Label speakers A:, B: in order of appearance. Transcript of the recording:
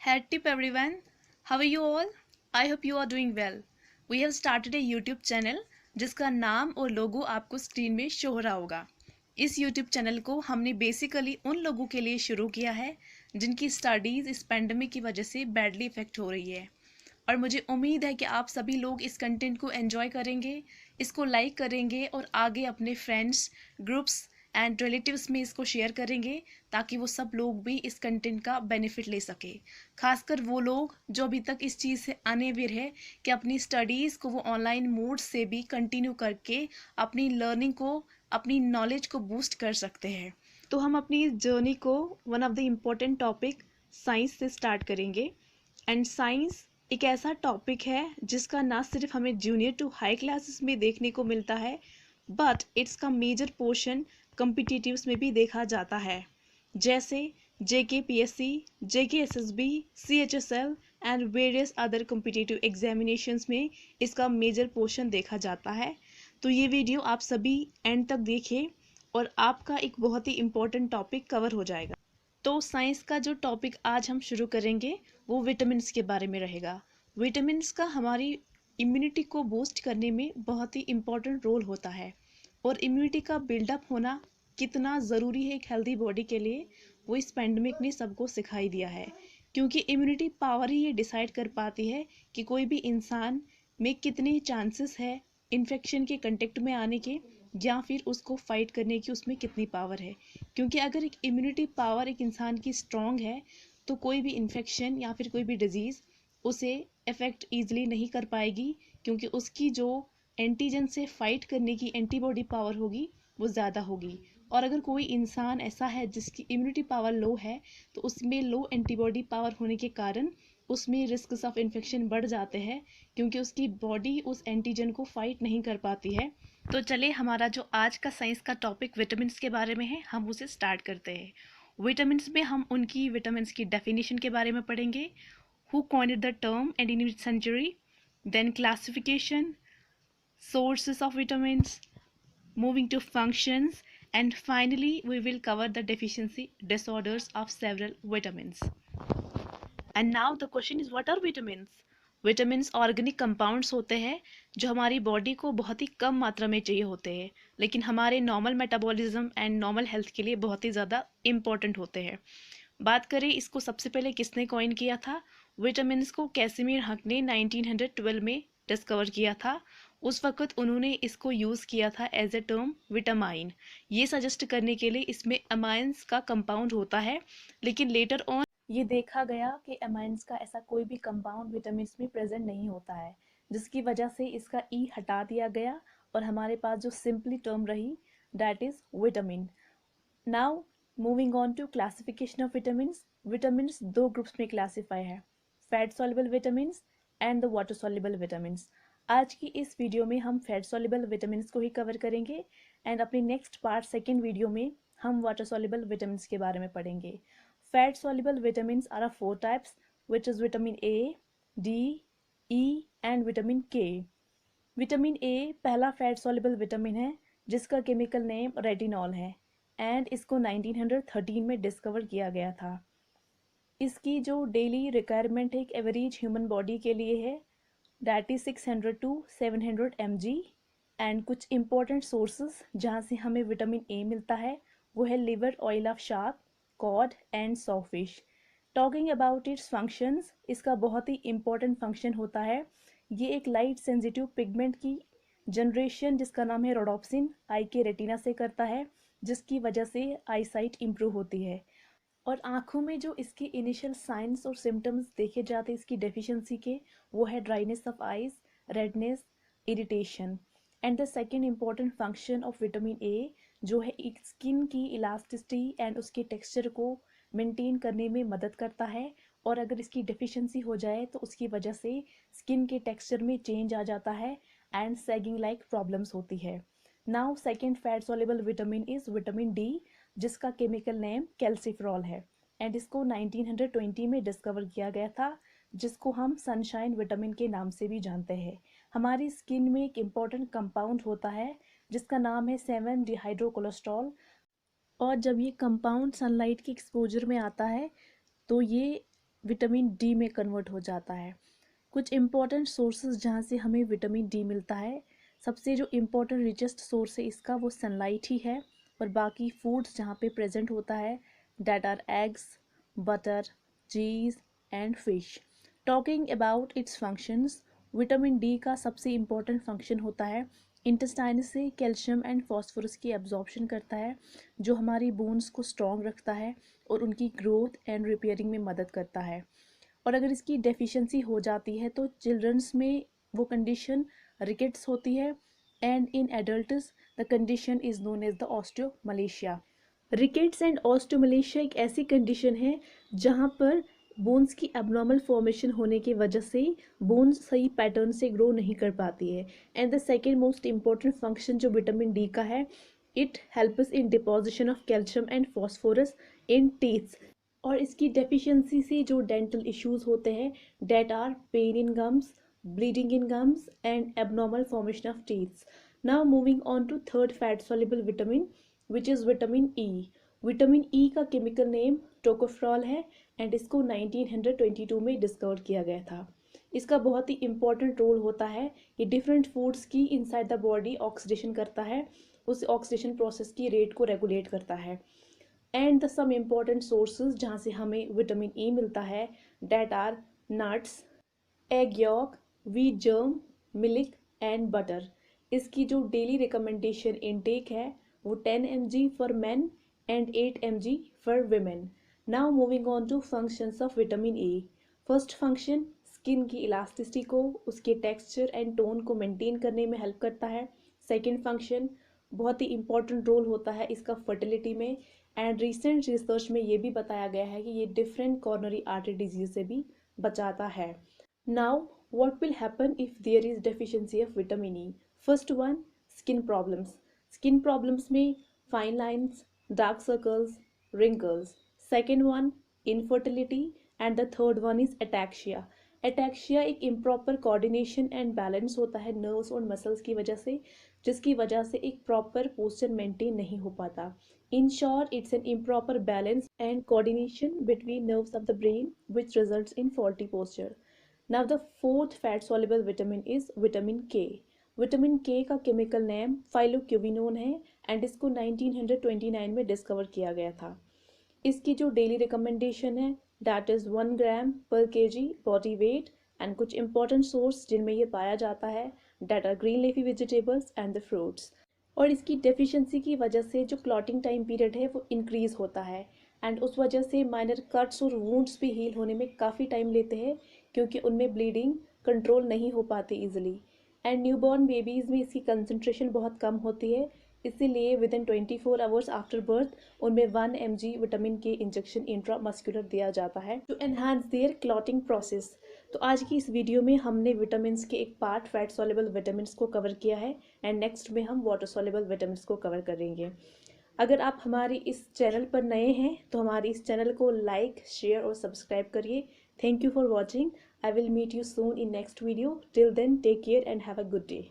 A: Hey tip everyone, how are you all? I hope you are doing well. We have started a YouTube channel जिसका नाम और लोगो आपको screen में show हो रहा होगा। इस YouTube चैनल को हमने बेसिकली उन लोगों के लिए शुरू किया है जिनकी स्टडीज़ इस पेंडेमिक की वजह से बैडली इफ़ेक्ट हो रही है। और मुझे उम्मीद है कि आप सभी लोग इस कंटेंट को एंजॉय करेंगे, इसको लाइक करेंगे और आगे अपने फ्रेंड्स, ग्रुप्स एंड रिलेटिव्स में इसको शेयर करेंगे ताकि वो सब लोग भी इस कंटेंट का बेनिफिट ले सके। खासकर वो लोग जो अभी तक इस चीज़ से अनअवेयर है कि अपनी स्टडीज़ को वो ऑनलाइन मोड से भी कंटिन्यू करके अपनी लर्निंग को, अपनी नॉलेज को बूस्ट कर सकते हैं। तो हम अपनी इस जर्नी को one of the important topic science से स्टार्ट करेंगे। एंड साइंस एक ऐसा टॉपिक है जिसका ना सिर्फ हमें जूनियर टू हाई क्लासेस में देखने को मिलता है, बट इट्स का मेजर पोर्शन कॉम्पिटिटिव्स में भी देखा जाता है, जैसे JKPSC, JKSSB, CHSL and various other competitive examinations में इसका मेजर पोर्शन देखा जाता है। तो ये वीडियो आप सभी एंड तक देखें और आपका एक बहुत ही इम्पोर्टेंट टॉपिक कवर हो जाएगा। तो साइंस का जो टॉपिक आज हम शुरू करेंगे वो विटामिन्स के बारे में रहेगा। विटामिन्स का हमारी इम्यूनिटी को बूस्ट करने में बहुत ही इम्पोर्टेंट रोल होता है और इम्यूनिटी का बिल्डअप होना कितना ज़रूरी है एक हेल्दी बॉडी के लिए, वो इस पैंडमिक ने सबको सिखाई दिया है। क्योंकि इम्यूनिटी पावर ही ये डिसाइड कर पाती है कि कोई भी इंसान में कितने चांसेस है इन्फेक्शन के कंटेक्ट में आने के, या फिर उसको फाइट करने की उसमें कितनी पावर है। क्योंकि अगर एक इम्यूनिटी पावर एक इंसान की स्ट्रॉन्ग है तो कोई भी इन्फेक्शन या फिर कोई भी डिजीज़ उसे अफेक्ट ईजिली नहीं कर पाएगी, क्योंकि उसकी जो एंटीजन से फाइट करने की एंटीबॉडी पावर होगी वो ज़्यादा होगी। और अगर कोई इंसान ऐसा है जिसकी इम्यूनिटी पावर लो है तो उसमें लो एंटीबॉडी पावर होने के कारण उसमें रिस्क ऑफ इन्फेक्शन बढ़ जाते हैं, क्योंकि उसकी बॉडी उस एंटीजन को फाइट नहीं कर पाती है। तो चलिए, हमारा जो आज का साइंस का टॉपिक विटामिन्स के बारे में है, हम उसे स्टार्ट करते हैं। विटामिन्स में हम उनकी विटामिन्स की डेफिनेशन के बारे में पढ़ेंगे, who coined the term and in its century, then classification, sources of vitamins, moving to functions, and finally we will cover the deficiency disorders of several vitamins. And now the question is, what are vitamins? Vitamins organic compounds होते हैं जो हमारी body को बहुत ही कम मात्रा में चाहिए होते हैं, लेकिन हमारे normal metabolism and normal health के लिए बहुत ही ज़्यादा इम्पॉर्टेंट होते हैं। बात करें इसको सबसे पहले किसने कॉइन किया था, विटामिन्स को कैसिमिर हक ने 1912 में डिस्कवर किया था। उस वक्त उन्होंने इसको यूज़ किया था एज ए टर्म विटामाइन, ये सजेस्ट करने के लिए इसमें अमाइंस का कंपाउंड होता है। लेकिन लेटर ऑन ये देखा गया कि अमाइंस का ऐसा कोई भी कंपाउंड विटामिन्स में प्रेजेंट नहीं होता है, जिसकी वजह से इसका ई हटा दिया गया और हमारे पास जो सिंपली टर्म रही that is vitamin. Now moving on to classification of vitamins. Vitamins दो ग्रुप्स में क्लासीफाई है, fat soluble vitamins and the water soluble vitamins. आज की इस वीडियो में हम फैट सॉल्युबल विटामिन्स को ही कवर करेंगे एंड अपनी नेक्स्ट पार्ट सेकेंड वीडियो में हम वाटर सॉल्युबल विटामिन्स के बारे में पढ़ेंगे। Fat soluble vitamins are of four types, which is vitamin A, D, E and vitamin K. Vitamin A पहला फैट soluble विटामिन है जिसका केमिकल नेम रेटिनॉल है एंड इसको 1913 में डिस्कवर किया गया था। इसकी जो डेली रिक्वायरमेंट है एक एवरेज ह्यूमन बॉडी के लिए है that is 600 to 700 mg। And कुछ इंपॉर्टेंट सोर्सेस जहाँ से हमें विटामिन ए मिलता है वो है liver oil of shark, cod and sawfish. Talking about its functions, इसका बहुत ही इम्पॉर्टेंट फंक्शन होता है, ये एक लाइट सेंसिटिव पिगमेंट की जनरेशन जिसका नाम है रोडोप्सिन आई के रेटिना से करता है, जिसकी वजह से आई साइट इम्प्रूव होती है। और आँखों में जो इसके इनिशियल साइंस और सिम्टम्स देखे जाते हैं इसकी डेफिशिएंसी के, वो है dryness of eyes, redness, irritation. And the second important function of vitamin ए जो है एक स्किन की इलास्टिसिटी एंड उसके टेक्सचर को मेंटेन करने में मदद करता है, और अगर इसकी डेफिशिएंसी हो जाए तो उसकी वजह से स्किन के टेक्सचर में चेंज आ जाता है एंड सैगिंग लाइक प्रॉब्लम्स होती है। Now second fat soluble vitamin is vitamin D, जिसका केमिकल नेम कैल्सिफेरॉल है एंड इसको 1920 में डिस्कवर किया गया था, जिसको हम सनशाइन विटामिन के नाम से भी जानते हैं। हमारी स्किन में एक इम्पॉर्टेंट कंपाउंड होता है जिसका नाम है 7 डिहाइड्रोकोलेस्ट्रॉल, और जब ये कंपाउंड सनलाइट के एक्सपोजर में आता है तो ये विटामिन डी में कन्वर्ट हो जाता है। कुछ इम्पॉर्टेंट सोर्सेज जहाँ से हमें विटामिन डी मिलता है, सबसे जो इम्पोर्टेंट रिचेस्ट सोर्स है इसका वो सनलाइट ही है। और बाकी फूड्स जहाँ पे प्रेजेंट होता है that are eggs, butter, cheese and fish. Talking about its functions, vitamin D का सबसे इम्पोर्टेंट फंक्शन होता है इंटेस्टाइन से कैल्शियम एंड फॉस्फोरस की एब्जॉर्प्शन करता है, जो हमारी बोन्स को स्ट्रॉन्ग रखता है और उनकी ग्रोथ एंड रिपेयरिंग में मदद करता है। और अगर इसकी डेफिशिएंसी हो जाती है तो चिल्ड्रंस में वो कंडीशन रिकेट्स होती है, and in adults the condition is known as the osteomalacia. Rickets and osteomalacia एक ऐसी कंडीशन है जहाँ पर बोन्स की एबनॉर्मल फॉर्मेशन होने की वजह से बोन्स सही पैटर्न से ग्रो नहीं कर पाती है। And the second most important function जो विटामिन डी का है, it helps in deposition of calcium and phosphorus in teeths. और इसकी डेफिशिएंसी से जो डेंटल इश्यूज होते हैं that are pain in gums, bleeding in gums and abnormal formation of teeths. Now moving on to third fat soluble vitamin which is vitamin E. Vitamin E का chemical name tocopherol है एंड इसको 1922 में discover किया गया था। इसका बहुत ही इंपॉर्टेंट रोल होता है, ये डिफरेंट फूड्स की इनसाइड द बॉडी ऑक्सीडेशन करता है, उस ऑक्सीडेशन प्रोसेस की रेट को रेगुलेट करता है। And the some important sources जहाँ से हमें विटामिन ई मिलता है that are nuts, egg yolk, wheat germ, milk and butter. इसकी जो डेली रिकमेंडेशन इनटेक है वो 10 mg for man and 8 mg for women. Now moving on to functions of vitamin A. First function, skin की elasticity को, उसके texture and tone को maintain करने में हेल्प करता है। सेकेंड फंक्शन, बहुत ही इंपॉर्टेंट रोल होता है इसका फर्टिलिटी में, एंड रिसेंट रिसर्च में ये भी बताया गया है कि ये डिफरेंट कॉर्नरी आर्टरी डिजीज से भी बचाता है। Now what will happen if there is deficiency of vitamin E? First one, skin problems. Skin problems में fine lines, dark circles, wrinkles. Second one, infertility, and the third one is ataxia. Ataxia एक improper coordination and balance होता है nerves और muscles की वजह से, जिसकी वजह से एक proper posture maintain नहीं हो पाता. In short, it's an improper balance and coordination between nerves of the brain which results in faulty posture. Now the fourth fat soluble vitamin is vitamin K. Vitamin के का chemical name फाइलोक्यूविनोन है एंड इसको 1929 में discover किया गया था। इसकी जो डेली रिकमेंडेशन है दैट इज़ 1 ग्राम पर केजी बॉडी वेट, एंड कुछ इंपॉर्टेंट सोर्स जिनमें ये पाया जाता है that are green leafy vegetables and the fruits. और इसकी डेफिशिएंसी की वजह से जो क्लॉटिंग टाइम पीरियड है वो इंक्रीज़ होता है, एंड उस वजह से माइनर कट्स और वुंड्स भी हील होने में काफ़ी टाइम लेते हैं क्योंकि उनमें ब्लीडिंग कंट्रोल नहीं हो पाती इजीली। एंड न्यूबॉर्न बेबीज़ में इसकी कंसंट्रेशन बहुत कम होती है, इसीलिए within 24 hours after birth उनमें 1 mg vitamin K injection intramuscular दिया जाता है to enhance their clotting process. तो आज की इस वीडियो में हमने विटामिन्स के एक पार्ट फैट सॉल्युबल विटामिन्स को कवर किया है, एंड नेक्स्ट में हम वाटर सॉल्युबल विटामिन्स को कवर करेंगे। अगर आप हमारी इस चैनल पर नए हैं तो हमारी इस चैनल को लाइक, शेयर और सब्सक्राइब करिए। Thank you for watching. I will meet you soon in next video. Till then, take care and have a good day.